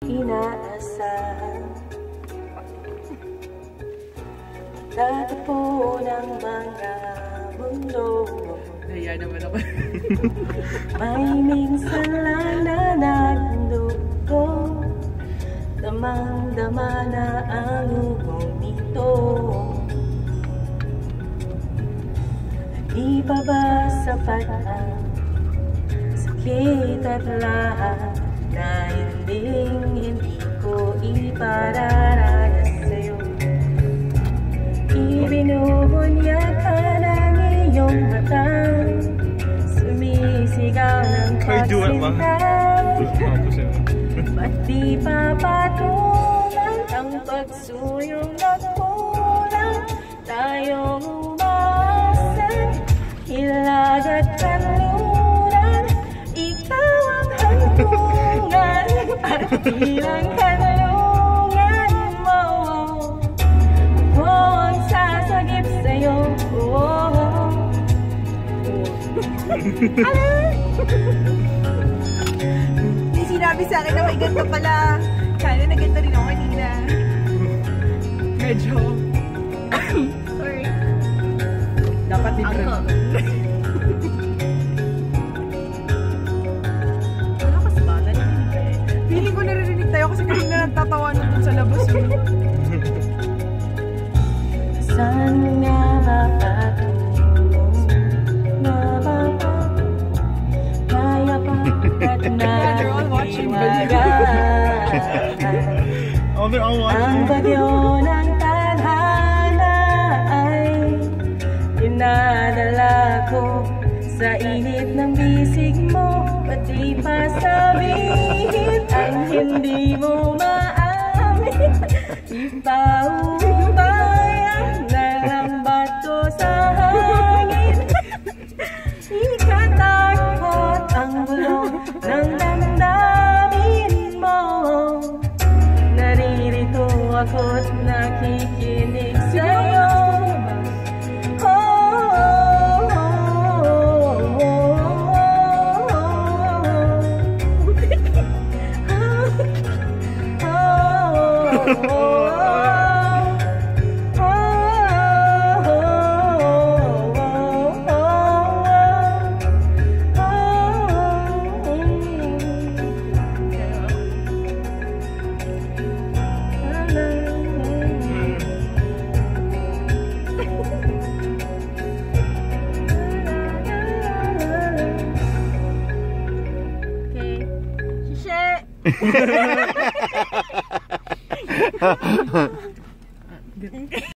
Inaasahan tatapo ng mga mundo. Nahiya naman ako. May minsan lang na nagdugo, damang-dama na ang ugong nito. Di pa ba sapat ang sakit at lahat na hindi ko ipararanas sa'yo? Ibinubunyag ka ng iyong matang, sumisigaw ng pagsinta. Ba't di pa patungan ang pagsuyong nagkulang? Tayong umasan, hilag at kanluran, ikaw ang hantungan at bilang kanlungan mo. Ako ang sasagip sa'yo. Hindi sinabi sa akin na may ganito pala. Sana na ganito rin ako kanina. Medyo. Sorry. Dapat different. Malakas ba? Feeling ko naririnig tayo kasi kanina nagtatawanan dun sa labas. Saan nga ba patulong? Kaya pa at naiwagan ang bagyo ng tadhana ay dinadala ko sa init ng bisig mo. Pati pa sabihin ang hindi mo maamin, ipahubayan na lambat ko sa hangin. Ikatakot ang bulong ng damdamin mo. Naririto ako't nakikinig sa'yo. Okay.